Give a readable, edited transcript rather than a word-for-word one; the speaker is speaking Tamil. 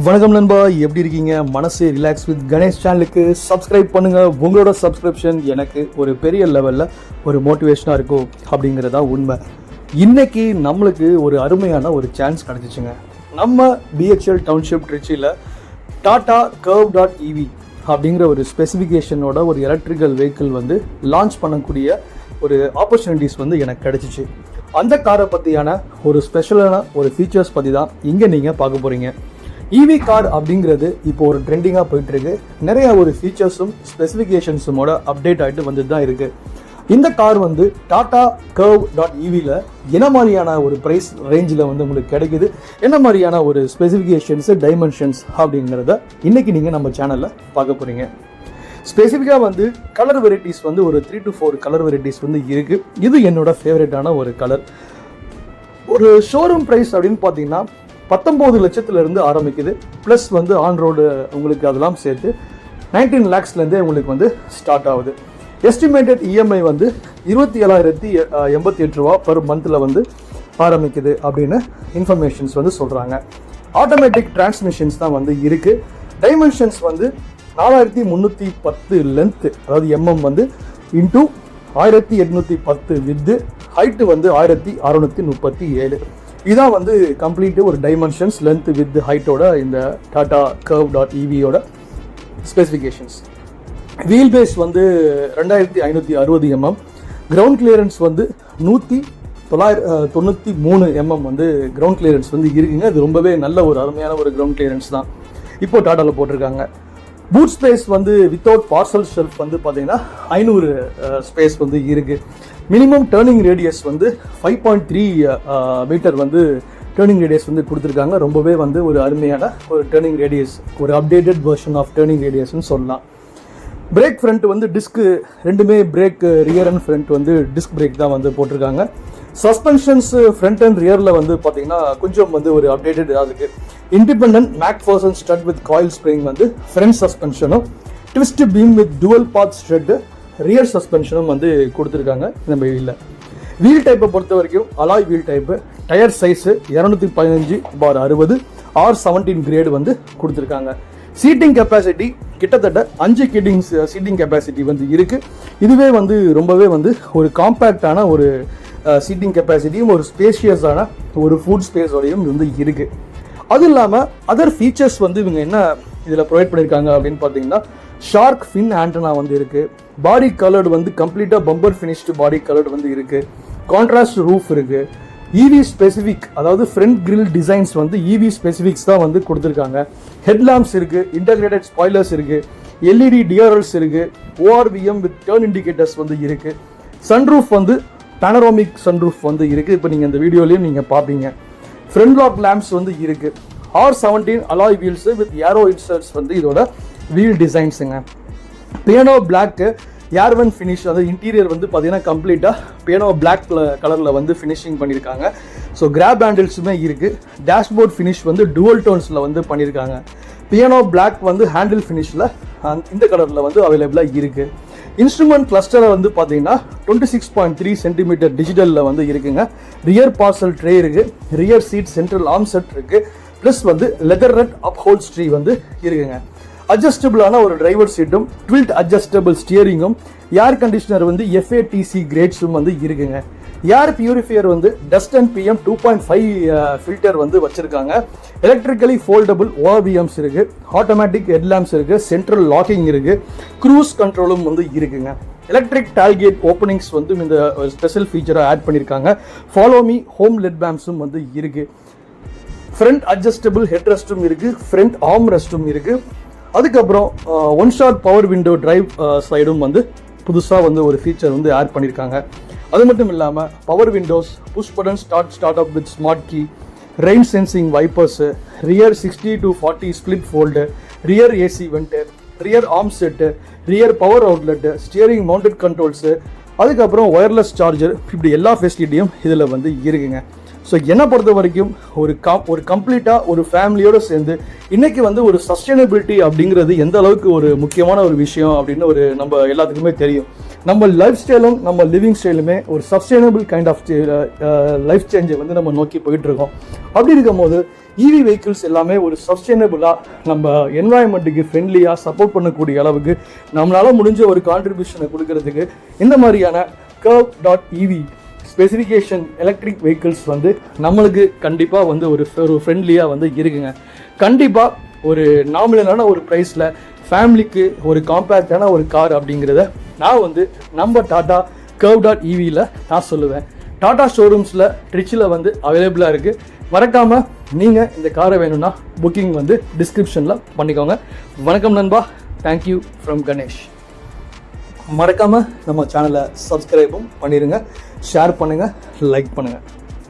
வணக்கம் நண்பா, எப்படி இருக்கீங்க? மனசு ரிலாக்ஸ் வித் கணேஷ் சேனலுக்கு சப்ஸ்கிரைப் பண்ணுங்கள். உங்களோட சப்ஸ்கிரிப்ஷன் எனக்கு ஒரு பெரிய லெவலில் ஒரு மோட்டிவேஷனாக இருக்கும் அப்படிங்கிறதா உண்மை. இன்றைக்கி நம்மளுக்கு ஒரு அருமையான ஒரு சான்ஸ் கிடச்சிச்சுங்க. நம்ம பிஹெச்எல் டவுன்ஷிப் ட்ரிச்சியில் டாடா கர்வ்.EV அப்படிங்கிற ஒரு ஸ்பெசிஃபிகேஷனோட ஒரு எலக்ட்ரிக்கல் வெஹிக்கிள் வந்து லான்ச் பண்ணக்கூடிய ஒரு ஆப்பர்ச்சுனிட்டிஸ் வந்து எனக்கு கிடச்சிச்சு. அந்த காரை பற்றியான ஒரு ஸ்பெஷலான ஒரு ஃபீச்சர்ஸ் பற்றி தான் இங்கே நீங்கள் பார்க்க போகிறீங்க. இவி கார் அப்படிங்கிறது இப்போ ஒரு ட்ரெண்டிங்காக போயிட்டுருக்கு. நிறைய ஒரு ஃபீச்சர்ஸும் ஸ்பெசிஃபிகேஷன்ஸுமோட அப்டேட் ஆகிட்டு வந்துட்டு தான் இருக்குது. இந்த கார் வந்து டாடா கர்வ்.EVயில் என்ன மாதிரியான ஒரு ப்ரைஸ் ரேஞ்சில் வந்து உங்களுக்கு கிடைக்குது, என்ன மாதிரியான ஒரு ஸ்பெசிஃபிகேஷன்ஸு, டைமென்ஷன்ஸ் அப்படிங்கிறத இன்றைக்கி நீங்கள் நம்ம சேனலில் பார்க்க போகிறீங்க. ஸ்பெசிஃபிக்காக வந்து கலர் வெரைட்டிஸ் வந்து ஒரு 3 to 4 கலர் வெரைட்டிஸ் வந்து இருக்குது. இது என்னோடய ஃபேவரட்டான ஒரு கலர். ஒரு ஷோரூம் ப்ரைஸ் அப்படின்னு பார்த்தீங்கன்னா 19 லட்சத்துலேருந்து ஆரம்பிக்குது. ப்ளஸ் வந்து ஆன் ரோடு உங்களுக்கு அதெல்லாம் சேர்த்து 19 lakhsலேருந்தே உங்களுக்கு வந்து ஸ்டார்ட் ஆகுது. எஸ்டிமேட்டட் இஎம்ஐ வந்து 27,088 ரூபா பர் மந்தில் வந்து ஆரம்பிக்குது அப்படின்னு இன்ஃபர்மேஷன்ஸ் வந்து சொல்கிறாங்க. ஆட்டோமேட்டிக் டிரான்ஸ்மிஷன்ஸ் தான் வந்து இருக்குது. டைமென்ஷன்ஸ் வந்து 4310 லென்த்து, அதாவது வந்து இன்டூ 1810 வித்து, ஹைட்டு வந்து 1637. இதான் வந்து கம்ப்ளீட்டு ஒரு டைமென்ஷன்ஸ், லென்த் வித் ஹைட்டோட இந்த டாடா கர்வ்.EVயோட ஸ்பெசிஃபிகேஷன்ஸ். வீல் பேஸ் வந்து 2560 mm, கிரவுண்ட் கிளியரன்ஸ் வந்து 1993 mm வந்து கிரவுண்ட் கிளியரன்ஸ் வந்து இருக்குங்க. இது ரொம்பவே நல்ல ஒரு அருமையான ஒரு கிரவுண்ட் கிளியரன்ஸ் தான் இப்போ டாடாவில் போட்டிருக்காங்க. பூட் ஸ்பேஸ் வந்து வித்தவுட் பார்சல் ஷெல்ஃப் வந்து பார்த்தீங்கன்னா 500 ஸ்பேஸ் வந்து இருக்குது. மினிமம் டேர்னிங் ரேடியஸ் வந்து 5.3 மீட்டர் வந்து டேர்னிங் ரேடியஸ் வந்து கொடுத்துருக்காங்க. ரொம்பவே வந்து ஒரு அருமையான ஒரு டேர்னிங் ரேடியஸ், ஒரு அப்டேட்டட் வெர்ஷன் ஆஃப் டேர்னிங் ரேடியஸ்ன்னு சொல்லலாம். பிரேக் ஃப்ரண்ட் வந்து டிஸ்க்கு ரெண்டுமே பிரேக், ரியர் அண்ட் ஃப்ரண்ட் வந்து டிஸ்க் பிரேக் தான் வந்து போட்டிருக்காங்க. சஸ்பென்ஷன்ஸ் ஃப்ரண்ட் அண்ட் ரியரில் வந்து பார்த்தீங்கன்னா கொஞ்சம் வந்து ஒரு அப்டேட்டட் இருக்குது. Independent MacPherson strut with coil spring வந்து ஃப்ரண்ட் சஸ்பென்ஷனும், twist beam with dual path strut rear சஸ்பென்ஷனும் வந்து கொடுத்துருக்காங்க. நம்ம வீல் டைப்பை பொறுத்த வரைக்கும் alloy wheel type, tyre size 215/60 R17 grade வந்து கொடுத்துருக்காங்க. சீட்டிங் கெப்பாசிட்டி கிட்டத்தட்ட 5 சீட்டிங் கெப்பாசிட்டி வந்து இருக்குது. இதுவே வந்து ரொம்பவே வந்து ஒரு காம்பேக்டான ஒரு சீட்டிங் கெப்பாசிட்டியும் ஒரு ஸ்பேஷியஸான ஒரு ஃபுட் ஸ்பேஸோடையும் வந்து இருக்குது. அது இல்லாமல் அதர் ஃபீச்சர்ஸ் வந்து இவங்க என்ன இதில் ப்ரொவைட் பண்ணியிருக்காங்க அப்படின்னு பார்த்தீங்கன்னா, ஷார்க் ஃபின் ஆண்டனா வந்து இருக்குது. பாடி கலர்டு வந்து கம்ப்ளீட்டாக பம்பர் ஃபினிஷ்டு பாடி கலர்டு வந்து இருக்குது. கான்ட்ராஸ்ட் ரூஃப் இருக்குது. இவி ஸ்பெசிஃபிக், அதாவது ஃப்ரண்ட் கிரில் டிசைன்ஸ் வந்து இவி ஸ்பெசிஃபிக்ஸ் தான் வந்து கொடுத்துருக்காங்க. ஹெட்லாம்ப்ஸ் இருக்குது, இன்டகிரேட்டட் ஸ்பாய்லர்ஸ் இருக்குது, எல்இடி டிஆர்எல்ஸ் இருக்குது, ORVM வித் டர்ன் இண்டிகேட்டர்ஸ் வந்து இருக்குது. சன்ரூஃப் வந்து பேனரோமிக் சன்ரூஃப் வந்து இருக்குது. இப்போ நீங்கள் இந்த வீடியோலையும் நீங்கள் பார்ப்பீங்க. ஃப்ரண்ட் லாக் லேம்ப்ஸ் வந்து இருக்குது. R17 alloy wheels with aero inserts வந்து இதோட வீல் டிசைன்ஸுங்க. பியானோ பிளாக்கு ஏர்வன் ஃபினிஷ், அதாவது இன்டீரியர் வந்து பார்த்தீங்கன்னா கம்ப்ளீட்டாக பியானோ பிளாக் கலரில் வந்து ஃபினிஷிங் பண்ணியிருக்காங்க. ஸோ கிராப் ஹேண்டில்ஸுமே இருக்குது. டேஷ்போர்ட் ஃபினிஷ் வந்து டுவல் டோன்ஸில் வந்து பண்ணியிருக்காங்க. பியானோ பிளாக் வந்து ஹேண்டில் ஃபினிஷில் இந்த கலரில் வந்து அவைலபிளாக இருக்குது. இன்ஸ்ட்ருமெண்ட் கிளஸ்டரை வந்து பார்த்தீங்கன்னா 26.3 சென்டிமீட்டர் டிஜிட்டலில் வந்து இருக்குங்க. ரியர் பார்சல் ட்ரே இருக்குது. Rear seat central armrest இருக்குது. ப்ளஸ் வந்து லெதர் ரெட் அப்ஹோல்ஸ்ட்ரி வந்து இருக்குங்க. அட்ஜஸ்டபிளான ஒரு டிரைவர் சீட்டும், ட்வில்ட் அட்ஜஸ்டபிள் ஸ்டியரிங்கும், ஏர் கண்டிஷனர் வந்து FATC கிரேட்ஸும் வந்து இருக்குங்க. ஏர் பியூரிஃபையர் வந்து டஸ்ட் அண்ட் PM 2.5 ஃபில்டர் வந்து வச்சுருக்காங்க. எலக்ட்ரிக்கலி ஃபோல்டபுள் ORVMs இருக்குது. ஆட்டோமேட்டிக் ஹெட்லாம்ப்ஸ் இருக்குது. சென்ட்ரல் லாக்கிங் இருக்குது. க்ரூஸ் கண்ட்ரோலும் வந்து இருக்குங்க. எலக்ட்ரிக் டால்கேட் ஓப்பனிங்ஸ் வந்து இந்த ஸ்பெஷல் ஃபீச்சராக ஆட் பண்ணியிருக்காங்க. ஃபாலோ மீ ஹோம் லெட் பேம்ஸும் வந்து இருக்குது. ஃப்ரண்ட் அட்ஜஸ்டபிள் ஹெட் ரெஸ்ட்டும் இருக்குது. ஃப்ரண்ட் ஆர்ம் ரெஸ்ட்டும் இருக்குது. அதுக்கப்புறம் one shot power window drive சைடும் வந்து புதுசாக வந்து ஒரு ஃபீச்சர் வந்து ஆட் பண்ணியிருக்காங்க. அது மட்டும் இல்லாமல் power windows, push button start up with smart key, rain sensing wipers, rear 60 to 40 split fold, rear AC vent, rear armrest, rear power outlet, steering mounted controls, அதுக்கப்புறம் ஒயர்லெஸ் சார்ஜர், இப்படி எல்லா ஃபெசிலிட்டியும் இதில் வந்து இருக்குங்க. ஸோ என்னை பொறுத்த வரைக்கும் ஒரு கம்ப்ளீட்டாக ஒரு ஃபேமிலியோடு சேர்ந்து இன்றைக்கி வந்து ஒரு சஸ்டைனபிலிட்டி அப்படிங்கிறது எந்த அளவுக்கு ஒரு முக்கியமான ஒரு விஷயம் அப்படின்னு நம்ம எல்லாத்துக்குமே தெரியும். நம்ம லைஃப் ஸ்டைலும் நம்ம லிவிங் ஸ்டைலுமே ஒரு சஸ்டைனபிள் கைண்ட் ஆஃப் லைஃப் சேஞ்சை வந்து நம்ம நோக்கி போயிட்டு இருக்கோம். அப்படி இருக்கும் போது இவி வெஹிக்கிள்ஸ் எல்லாமே ஒரு சஸ்டைனபிளாக நம்ம என்வாயன்மெண்ட்டுக்கு ஃப்ரெண்ட்லியாக சப்போர்ட் பண்ணக்கூடிய அளவுக்கு நம்மளால் முடிஞ்ச ஒரு கான்ட்ரிபியூஷனை கொடுக்கறதுக்கு இந்த மாதிரியான curve.ev ஸ்பெசிஃபிகேஷன் எலக்ட்ரிக் வெஹிக்கிள்ஸ் வந்து நம்மளுக்கு கண்டிப்பாக வந்து ஒரு ஃப்ரெண்ட்லியாக வந்து இருக்குங்க. கண்டிப்பாக ஒரு நாமினலான ஒரு ப்ரைஸில் ஃபேமிலிக்கு ஒரு காம்பேக்டான ஒரு கார் அப்படிங்கிறத நான் வந்து நம்ம டாடா curve.ev நான் சொல்லுவேன். டாடா ஷோரூம்ஸில் ட்ரிச்சில் வந்து அவைலபிளாக இருக்குது. மறக்காமல் நீங்கள் இந்த காரை வேணும்னா புக்கிங் வந்து டிஸ்கிரிப்ஷனில் பண்ணிக்கோங்க. வணக்கம் நண்பா, தேங்க்யூ ஃப்ரம் கணேஷ். மறக்காமல் நம்ம சேனலை சப்ஸ்கிரைபும் பண்ணிடுங்க, ஷேர் பண்ணுங்கள், லைக் பண்ணுங்கள்.